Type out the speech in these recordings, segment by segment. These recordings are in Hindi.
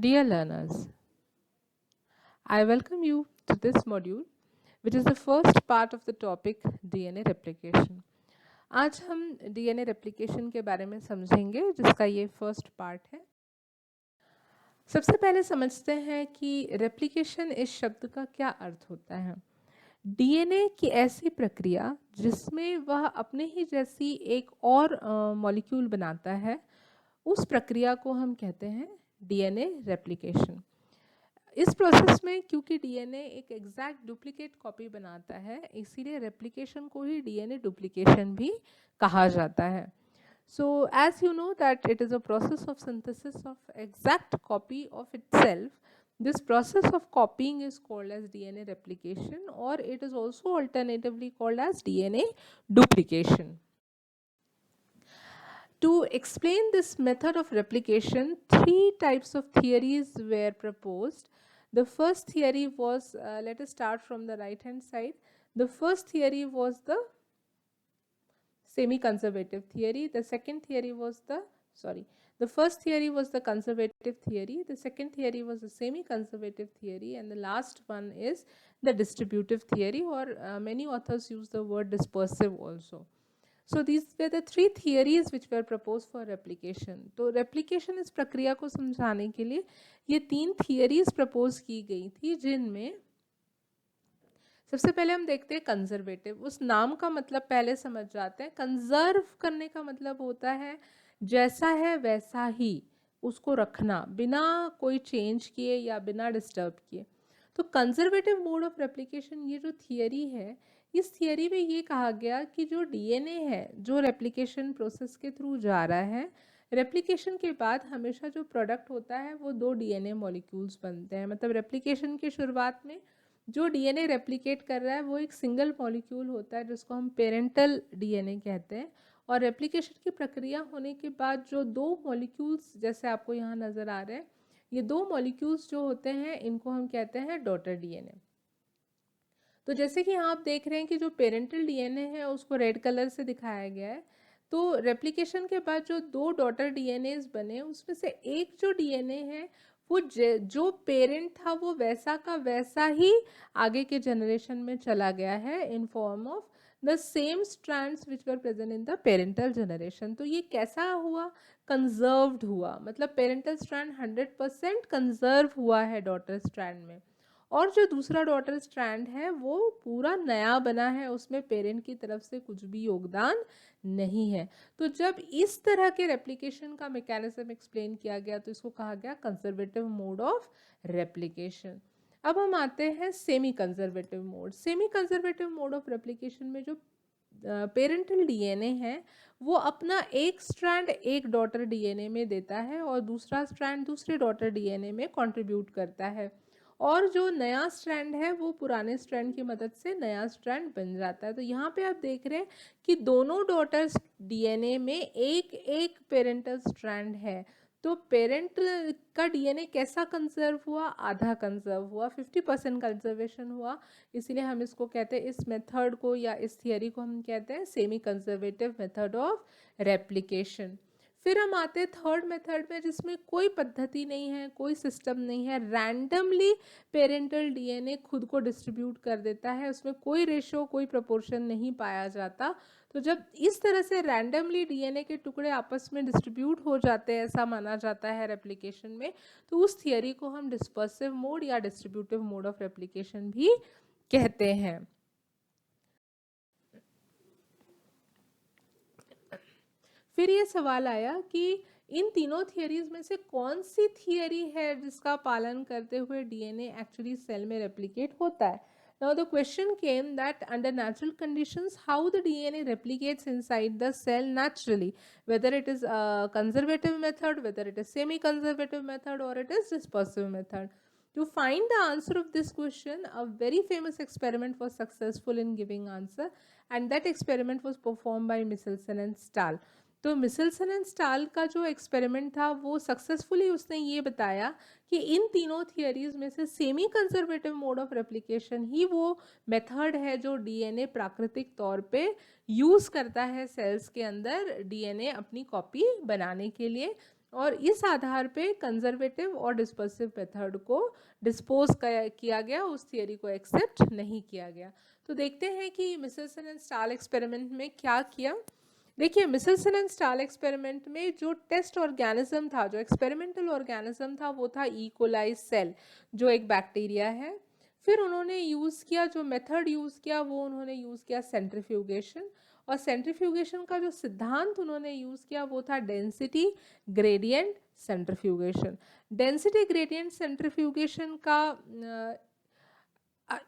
Dear learners, I welcome you to this module, which is the first part of the topic DNA replication. आज हम DNA replication के बारे में समझेंगे, जिसका ये फर्स्ट पार्ट है। सबसे पहले समझते हैं कि replication इस शब्द का क्या अर्थ होता है। DNA की ऐसी प्रक्रिया जिसमें वह अपने ही जैसी एक और मॉलिक्यूल बनाता है, उस प्रक्रिया को हम कहते हैं DNA replication। इस प्रोसेस में क्योंकि डीएनए एक एग्जैक्ट डुप्लीकेट कॉपी बनाता है, इसीलिए रेप्लिकेशन को ही डीएनए डुप्लीकेशन भी कहा जाता है। So as you know that it is a process of synthesis of exact copy of itself. This process of copying is called as DNA replication, or it is also alternatively called as DNA duplication. To explain this method of replication, three types of theories were proposed. The first theory was, let us start from the right hand side. The first theory was the semi-conservative theory. The second theory was the first theory was the conservative theory. The second theory was the semi-conservative theory. And the last one is the distributive theory, or many authors use the word dispersive also. So these were the three theories which were proposed for replication. तो replication इस प्रक्रिया को समझाने के लिए ये तीन theories propose की गई थी, जिनमें सबसे पहले हम देखते हैं कंजर्वेटिव। उस नाम का मतलब पहले समझ जाते हैं। कंजर्व करने का मतलब होता है जैसा है वैसा ही उसको रखना, बिना कोई चेंज किए या बिना डिस्टर्ब किए। तो कंजर्वेटिव मोड ऑफ रेप्लिकेशन, ये जो थियरी है, इस थियरी में ये कहा गया कि जो डीएनए है जो रेप्लिकेशन प्रोसेस के थ्रू जा रहा है, रेप्लिकेशन के बाद हमेशा जो प्रोडक्ट होता है वो दो डीएनए मॉलिक्यूल्स बनते हैं। मतलब रेप्लिकेशन की शुरुआत में जो डीएनए रेप्लिकेट कर रहा है वो एक सिंगल मॉलिक्यूल होता है, जिसको हम पेरेंटल डीएनए कहते हैं। और रेप्लिकेशन की प्रक्रिया होने के बाद जो दो मॉलिक्यूल्स, जैसे आपको यहाँ नज़र आ रहे हैं, ये दो मॉलिक्यूल्स जो होते हैं इनको हम कहते हैं डॉटर डीएनए। तो जैसे कि यहाँ आप देख रहे हैं कि जो पेरेंटल डीएनए है उसको रेड कलर से दिखाया गया है। तो रेप्लिकेशन के बाद जो दो डॉटर डीएनएज बने, उसमें से एक जो डीएनए है वो जो पेरेंट था वो वैसा का वैसा ही आगे के जनरेशन में चला गया है, in form of the same strands which were present in the parental generation. तो ये कैसा हुआ? कंजर्व्ड हुआ। मतलब पेरेंटल स्ट्रैंड 100% कंजर्व हुआ है डॉटर स्ट्रैंड में, और जो दूसरा डॉटर स्ट्रैंड है वो पूरा नया बना है, उसमें पेरेंट की तरफ से कुछ भी योगदान नहीं है। तो जब इस तरह के रेप्लिकेशन का मैकेनिज्म एक्सप्लेन किया गया तो इसको कहा गया कंजर्वेटिव मोड ऑफ रेप्लिकेशन। अब हम आते हैं semi conservative mode. Semi conservative mode of replication में जो पेरेंटल डीएनए है वो अपना एक स्ट्रैंड एक डॉटर डीएनए में देता है और दूसरा स्ट्रैंड दूसरे डॉटर डीएनए में कंट्रीब्यूट करता है, और जो नया स्ट्रैंड है वो पुराने स्ट्रैंड की मदद से नया स्ट्रैंड बन जाता है। तो यहाँ पे आप देख रहे हैं कि दोनों डॉटर्स डीएनए में एक एक पेरेंटल स्ट्रैंड है। तो पेरेंट का डीएनए कैसा कंजर्व हुआ? आधा कंजर्व हुआ, 50% कंजर्वेशन हुआ। इसीलिए हम इसको कहते हैं, इस मेथड को या इस थियरी को हम कहते हैं semi conservative method of replication. फिर हम आते हैं थर्ड मेथड में, जिसमें कोई पद्धति नहीं है, कोई सिस्टम नहीं है, रैंडमली पेरेंटल डीएनए खुद को डिस्ट्रीब्यूट कर देता है, उसमें कोई रेशो कोई प्रोपोर्शन नहीं पाया जाता। तो जब इस तरह से रैंडमली डीएनए के टुकड़े आपस में डिस्ट्रीब्यूट हो जाते हैं, ऐसा माना जाता है रेप्लिकेशन में, तो उस थियरी को हम डिस्पर्सिव मोड या डिस्ट्रीब्यूटिव मोड ऑफ रेप्लिकेशन भी कहते हैं। फिर ये सवाल आया कि इन तीनों थियरीज में से कौन सी थियरी है जिसका पालन करते हुए डीएनए एक्चुअली सेल में रेप्लिकेट होता है। Now the question came that under natural conditions how the DNA replicates inside the cell naturally, whether it is a conservative method, whether it is semi-conservative method, or it is dispersive method. To find the answer of this question, a very famous experiment was successful in giving answer, and that experiment was performed by Michelson and Stahl. तो मिसेल्सन एंड स्टाल का जो एक्सपेरिमेंट था वो सक्सेसफुली उसने ये बताया कि इन तीनों थियरीज में से semi conservative mode of replication ही वो मेथड है जो डीएनए प्राकृतिक तौर पे यूज़ करता है सेल्स के अंदर डीएनए अपनी कॉपी बनाने के लिए, और इस आधार पे कंजर्वेटिव और डिस्पर्सिव मेथड को डिस्पोज किया गया, उस थियरी को एक्सेप्ट नहीं किया गया। तो देखते हैं कि मिचेल्सन एंड स्टाल एक्सपेरिमेंट में क्या किया। देखिए मिचेल्सन एंड स्टाल एक्सपेरिमेंट में जो टेस्ट ऑर्गेनिज्म था, जो एक्सपेरिमेंटल ऑर्गेनिज्म था, वो था ई कोलाई सेल, जो एक बैक्टीरिया है। फिर उन्होंने यूज़ किया, जो मेथड यूज़ किया वो उन्होंने यूज़ किया सेंट्रीफ्यूगेशन, और सेंट्रीफ्यूगेशन का जो सिद्धांत उन्होंने यूज़ किया वो था density gradient centrifugation. Density gradient centrifugation का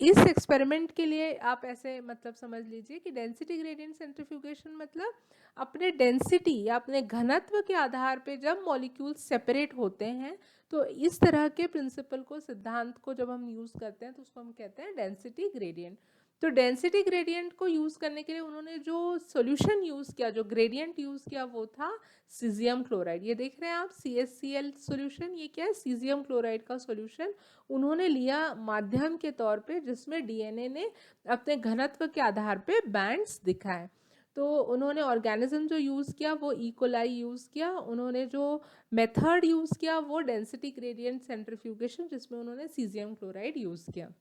इस एक्सपेरिमेंट के लिए आप ऐसे मतलब समझ लीजिए कि डेंसिटी ग्रेडियंट सेंट्रीफ्यूगेशन मतलब अपने डेंसिटी या अपने घनत्व के आधार पे जब मॉलिक्यूल सेपरेट होते हैं, तो इस तरह के प्रिंसिपल को, सिद्धांत को जब हम यूज़ करते हैं तो उसको हम कहते हैं डेंसिटी ग्रेडियंट। तो डेंसिटी ग्रेडियंट को यूज़ करने के लिए उन्होंने जो सॉल्यूशन यूज़ किया, जो ग्रेडियंट यूज़ किया, वो था सीजियम क्लोराइड। ये देख रहे हैं आप CaCl सॉल्यूशन, ये क्या है, सीजियम क्लोराइड का सॉल्यूशन उन्होंने लिया माध्यम के तौर पे, जिसमें डीएनए ने अपने घनत्व के आधार पे बैंड्स दिखाए। तो उन्होंने ऑर्गेनिज्म जो यूज़ किया वो ई कोलाई यूज़ किया। उन्होंने जो मेथड यूज़ किया वो डेंसिटी ग्रेडियंट सेंट्रीफ्यूगेशन, जिसमें उन्होंने सीजियम क्लोराइड यूज़ किया।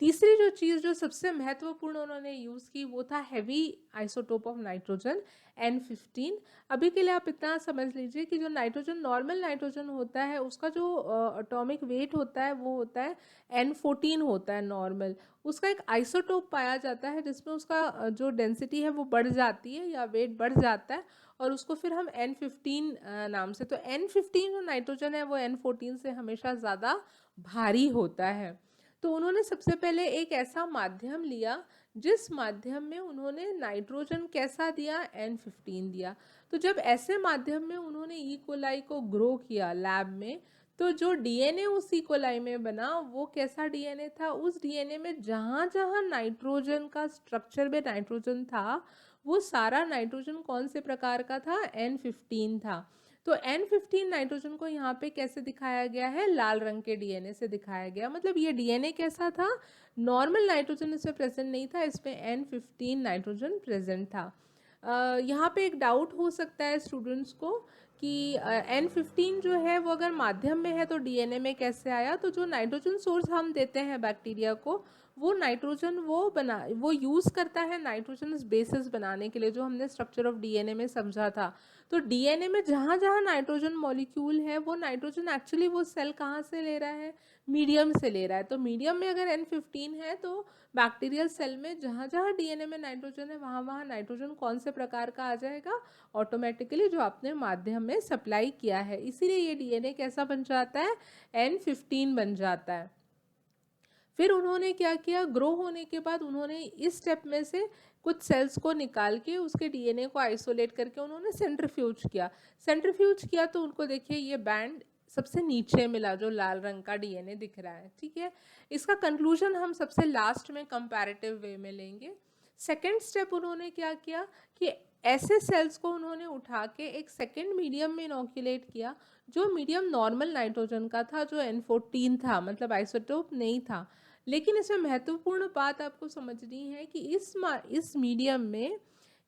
तीसरी जो चीज़ जो सबसे महत्वपूर्ण उन्होंने यूज़ की वो था heavy isotope of nitrogen N15। अभी के लिए आप इतना समझ लीजिए कि जो नाइट्रोजन, नॉर्मल नाइट्रोजन होता है, उसका जो एटॉमिक वेट होता है वो होता है N14 होता है नॉर्मल। उसका एक आइसोटोप पाया जाता है जिसमें उसका जो डेंसिटी है वो बढ़ जाती है या वेट बढ़ जाता है, और उसको फिर हम N15 नाम से, तो N15 जो नाइट्रोजन है वो N14 से हमेशा ज़्यादा भारी होता है। तो उन्होंने सबसे पहले एक ऐसा माध्यम लिया जिस माध्यम में उन्होंने नाइट्रोजन कैसा दिया, N15 दिया। तो जब ऐसे माध्यम में उन्होंने ई कोलाई को ग्रो किया लैब में, तो जो डीएनए उस ई कोलाई में बना वो कैसा डीएनए था, उस डीएनए में जहाँ जहाँ नाइट्रोजन का स्ट्रक्चर में नाइट्रोजन था, वो सारा नाइट्रोजन कौन से प्रकार का था, N15 था। तो N15 नाइट्रोजन को यहाँ पे कैसे दिखाया गया है, लाल रंग के डीएनए से दिखाया गया। मतलब ये डीएनए कैसा था, नॉर्मल नाइट्रोजन इसमें प्रेजेंट नहीं था, इसमें N15 नाइट्रोजन प्रेजेंट था। यहाँ पे एक डाउट हो सकता है स्टूडेंट्स को कि N15 जो है वो अगर माध्यम में है तो डीएनए में कैसे आया। तो जो नाइट्रोजन सोर्स हम देते हैं बैक्टीरिया को, वो नाइट्रोजन वो यूज़ करता है नाइट्रोजन बेसिस बनाने के लिए, जो हमने स्ट्रक्चर ऑफ डीएनए में समझा था। तो डीएनए में जहाँ जहाँ नाइट्रोजन मॉलिक्यूल है, वो नाइट्रोजन एक्चुअली वो सेल कहाँ से ले रहा है, मीडियम से ले रहा है। तो मीडियम में अगर N15 है तो बैक्टीरियल सेल में जहाँ जहाँ डीएनए में नाइट्रोजन है, वहाँ वहाँ नाइट्रोजन कौन से प्रकार का आ जाएगा, ऑटोमेटिकली जो आपने माध्यम में सप्लाई किया है। इसीलिए ये डीएनए कैसा बन जाता है, N15 बन जाता है। फिर उन्होंने क्या किया, ग्रो होने के बाद उन्होंने इस स्टेप में से कुछ सेल्स को निकाल के उसके डीएनए को आइसोलेट करके उन्होंने सेंट्रीफ्यूज किया। सेंट्रीफ्यूज किया तो उनको देखिए ये बैंड सबसे नीचे मिला, जो लाल रंग का डीएनए दिख रहा है, ठीक है। इसका कंक्लूजन हम सबसे लास्ट में कंपैरेटिव वे में लेंगे। सेकेंड स्टेप उन्होंने क्या किया कि ऐसे सेल्स को उन्होंने उठा के एक सेकेंड मीडियम में इनोक्यूलेट किया, जो मीडियम नॉर्मल नाइट्रोजन का था, जो N14 था, मतलब आइसोटोप नहीं था। लेकिन इसमें महत्वपूर्ण बात आपको समझनी है कि इस मीडियम में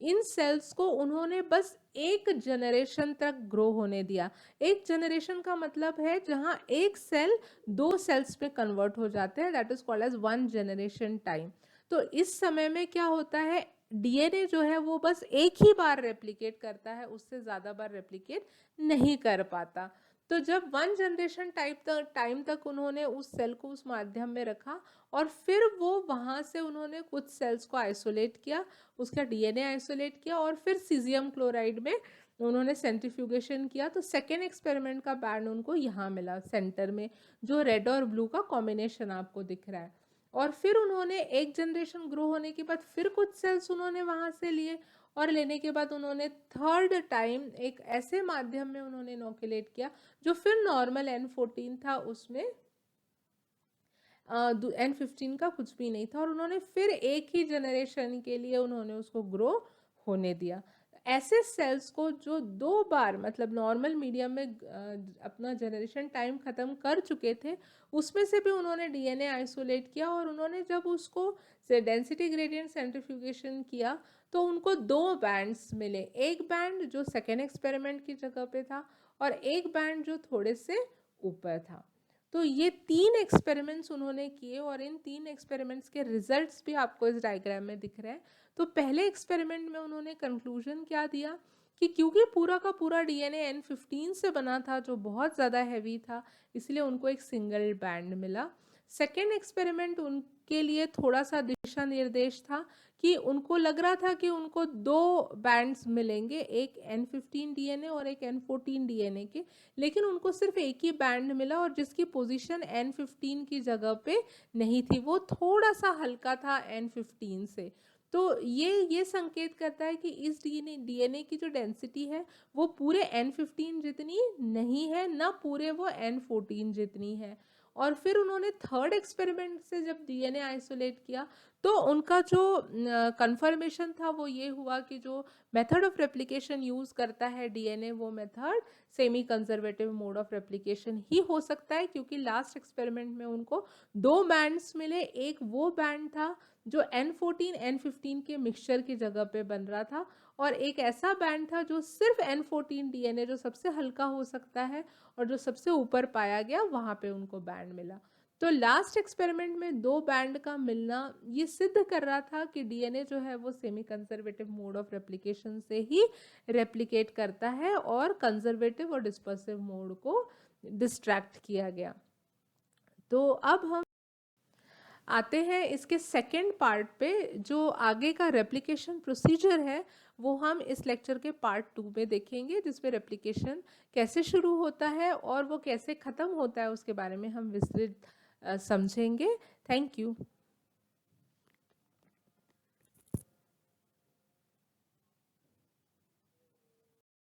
इन सेल्स को उन्होंने बस एक जनरेशन तक ग्रो होने दिया। एक जनरेशन का मतलब है जहां एक सेल दो सेल्स में कन्वर्ट हो जाते हैं, that is called as 1 generation time. तो इस समय में क्या होता है, डीएनए जो है वो बस एक ही बार रेप्लिकेट करता है, उससे ज़्यादा बार रेप्लिकेट नहीं कर पाता। तो जब 1 जनरेशन टाइम तक उन्होंने उस सेल को उस माध्यम में रखा, और फिर वो वहाँ से उन्होंने कुछ सेल्स को आइसोलेट किया, उसका डीएनए आइसोलेट किया, और फिर सीजियम क्लोराइड में उन्होंने सेंट्रीफ्यूगेशन किया। तो सेकेंड एक्सपेरिमेंट का बैंड उनको यहाँ मिला सेंटर में, जो रेड और ब्लू का कॉम्बिनेशन आपको दिख रहा है। और फिर उन्होंने एक जनरेशन ग्रो होने के बाद फिर कुछ सेल्स उन्होंने वहाँ से लिए, और लेने के बाद उन्होंने थर्ड टाइम एक ऐसे माध्यम में उन्होंने इनोकुलेट किया जो फिर नॉर्मल N14 था, उसमें N15 का कुछ भी नहीं था, और उन्होंने फिर एक ही जनरेशन के लिए उन्होंने उसको ग्रो होने दिया। ऐसे सेल्स को जो 2 बार मतलब नॉर्मल मीडियम में अपना जनरेशन टाइम ख़त्म कर चुके थे, उसमें से भी उन्होंने डीएनए आइसोलेट किया और उन्होंने जब उसको से डेंसिटी ग्रेडियंट सेंट्रीफ्यूगेशन किया तो उनको 2 बैंड्स मिले। एक बैंड जो सेकेंड एक्सपेरिमेंट की जगह पे था और एक बैंड जो थोड़े से ऊपर था। तो ये 3 एक्सपेरिमेंट्स उन्होंने किए और इन 3 एक्सपेरिमेंट्स के रिजल्ट्स भी आपको इस डायग्राम में दिख रहे हैं। तो पहले एक्सपेरिमेंट में उन्होंने कंक्लूजन क्या दिया कि क्योंकि पूरा का पूरा डीएनए N15 से बना था जो बहुत ज़्यादा हैवी था, इसलिए उनको एक सिंगल बैंड मिला। सेकेंड एक्सपेरिमेंट उनके लिए थोड़ा सा दिशा निर्देश था कि उनको लग रहा था कि उनको 2 बैंड्स मिलेंगे, एक N15 डीएनए और एक N14 डीएनए के, लेकिन उनको सिर्फ एक ही बैंड मिला और जिसकी पोजीशन N15 की जगह पे नहीं थी, वो थोड़ा सा हल्का था N15 से। तो ये संकेत करता है कि इस डीएनए की जो डेंसिटी है वो पूरे N15 जितनी नहीं है, ना पूरे वो N14 जितनी है। और फिर उन्होंने थर्ड एक्सपेरिमेंट से जब डीएनए आइसोलेट किया तो उनका जो कंफर्मेशन था वो ये हुआ कि जो मेथड ऑफ रेप्लिकेशन यूज़ करता है डीएनए, वो method semi conservative mode of replication ही हो सकता है, क्योंकि लास्ट एक्सपेरिमेंट में उनको 2 बैंड्स मिले। एक वो बैंड था जो N14 N15 के मिक्सचर की जगह पे बन रहा था और एक ऐसा बैंड था जो सिर्फ N14 डीएनए जो सबसे हल्का हो सकता है और जो सबसे ऊपर पाया गया, वहाँ पे उनको बैंड मिला। तो लास्ट एक्सपेरिमेंट में 2 बैंड का मिलना ये सिद्ध कर रहा था कि डीएनए जो है वो semi conservative mode of replication से ही रेप्लिकेट करता है और कंजर्वेटिव और डिस्पर्सिव मोड को डिस्ट्रैक्ट किया गया। तो अब हम आते हैं इसके सेकेंड पार्ट पे, जो आगे का रेप्लिकेशन प्रोसीजर है वो हम इस लेक्चर के पार्ट 2 में देखेंगे, जिसमें रेप्लिकेशन कैसे शुरू होता है और वो कैसे ख़त्म होता है उसके बारे में हम विस्तृत समझेंगे। Thank you.